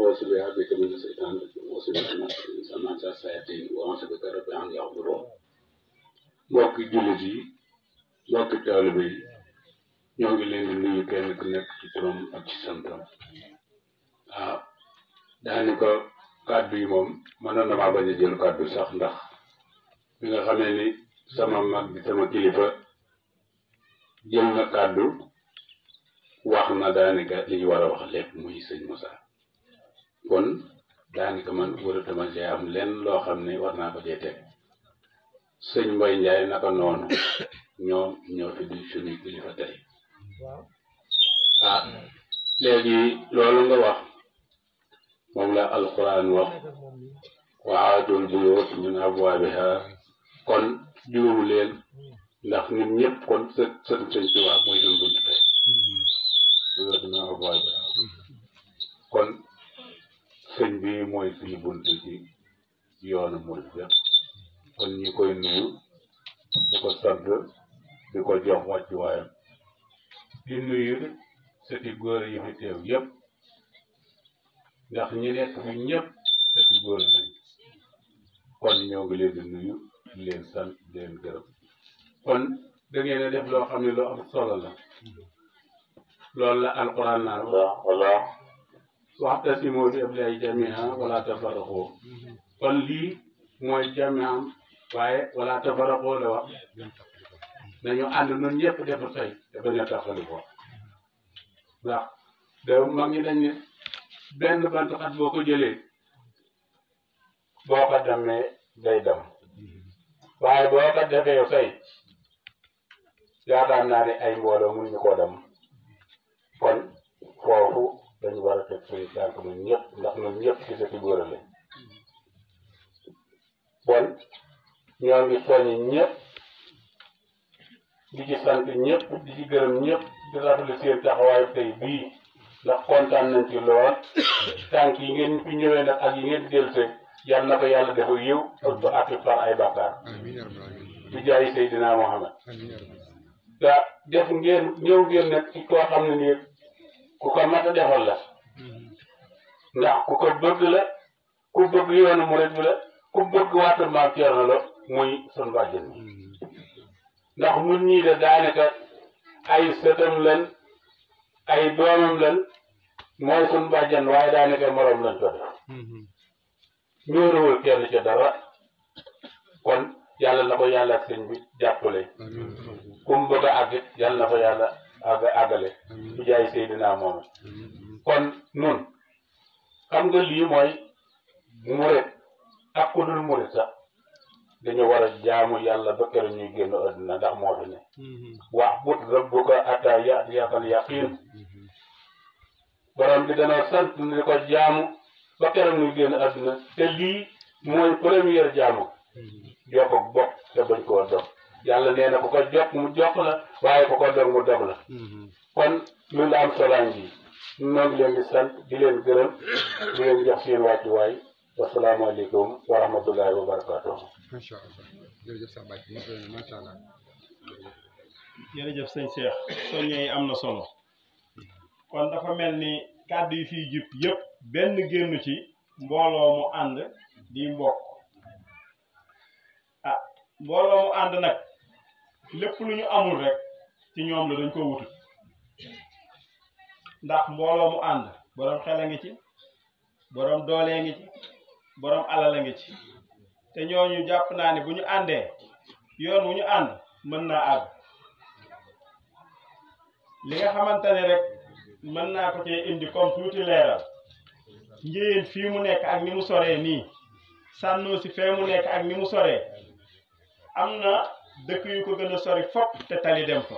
أعوذ بك من الشيطان الرجيم ومن الشياطين وأعوذ بك رب أن يحضرون mbokki jullit yi mbokki taalibe yi ñoo ngi leen di nuyu kenn ku nekk ci turam ak ci santam waaw daanaka kàddu yi moom mënoon na maa bañ a jël kàddu sax ndax bi nga xamee ni sama mag bi sama kilifa jël na kàddu wax na daanaka li ñu war a wax lépp muy sëñ Moussa kon daanaka man waratuma cee am lenn loo xam ne war naa ko cee teg sëñ Mbaye Ndiaye naka noonu ñoom ñoo fi di suñu kilifa tey ah léegi loolu nga wax moom la alquran wax wa aatul buyuut min abwaabiha kon juumu leen ndax ñun ñëpp kon sët sëñ Tuubaa mooy doon bunt tey buyuut min abwaabiha kon sëñ bi mooy suñu bunt ci yoonu murid yëpp kon ñu koy nuyu di ko sant di ko jox wàccuwaayam di nuyu sëti góor yi fi teew yëpp ndax ñi nekk fi ñëpp sëti góor lañ kon ñoo ngi leen di nuyu di leen sant di leen gërëm kon da ngeen a def loo xam ne lu am solo la loolu la alquran naan wala wa'tasimu bi hablillahi jamii'an wala tafarraqu kon lii mooy jamii'an waaye wala tafarraqu la wax nañu ànd ñun ñëpp def tey te bañ a taxali ko ndax da mag ñi dañ ne benn bant xat boo ko jëlee boo ko demee day dem waaye boo ko defee tey yaakaar naa ne ay mbooloo mun ñu koo dem kon foofu dañu war a teg suñu tànk ñun ñëpp ndax ñun ñëpp ci sa ci góor lañ kon ñoo ngi soññi ñëpp di ci sant ñëpp di ci gërëm ñëpp di rafetlu seen taxawaayu tey bii ndax kontaan nañ ci lool tànk yi ngeen fi ñëwee nag ak yi ngeen dellusee yal na ko yàlla dafa yiw ba àtt far ay bàkkaar di jaay Seydina Muhammad te def ngeen ñëw ngeen nag ci koo xam ne nii ku ko mat a defal la ndax ku ko bëgg la ku bëgg yoonu murid bi la ku bëgg waata maam Cerno la muy sunu bàjjen ndax ñun ñii de daanaka ay sëtam leen ay doomam leen mooy sunu bàjjen waaye daanaka morom lañ ko def ñóoruwul kenn ca dara kon yàlla na ko yàlla ak sëñ bi jàppale ku mu bëgg a àgg yàlla na ko yàlla àggale bu jaay Seydina moom kon nun xam nga lii mooy murid ak ku dul murid sax dañu war a jaamu yàlla ba keroog ñuy génn àdduna ndax moo fi ne wa'bud rabbuka hattaa ya'tiyakal yaqiin borom bi dana sant ni ko jaamu ba keroog ñuy génn àdduna te lii mooy première jaamu jokk bokk te bañ koo dog yàlla nee na ku ko jokk mu jokk la waaye ku ko dog mu dog la kon lu la am solaan ji ñoo ngi leen di sant di leen gërëm di leen jox seen wàccuwaay wasalaamaaleykum wa rahmatullahi wa barakaatuh. macha allah jërëjëf sa bàcc macha allah. jërëjëf sëñ Cheikh soññee yi am na solo kon dafa mel ni kàddu yi fii jub yëpp benn génn ci mbooloo mu ànd di mbokk ah mbooloo mu ànd nag lépp lu ñu amul rek ci ñoom la dañ ko wutut ndax mbooloo mu ànd borom xel a ngi ci borom doole ngi ci borom alal a ngi ci te ñooñu jàpp naa ne bu ñu àndee yoon wu ñu ànd mën naa àgg li nga xamante ne rek mën naa ko cee indi comme tuuti leeral njéen fii mu nekk ak ni mu soree nii sànnoo si fee mu nekk ak ni mu soree am na dëkk yu ko gën a sori fopp te tali dem fa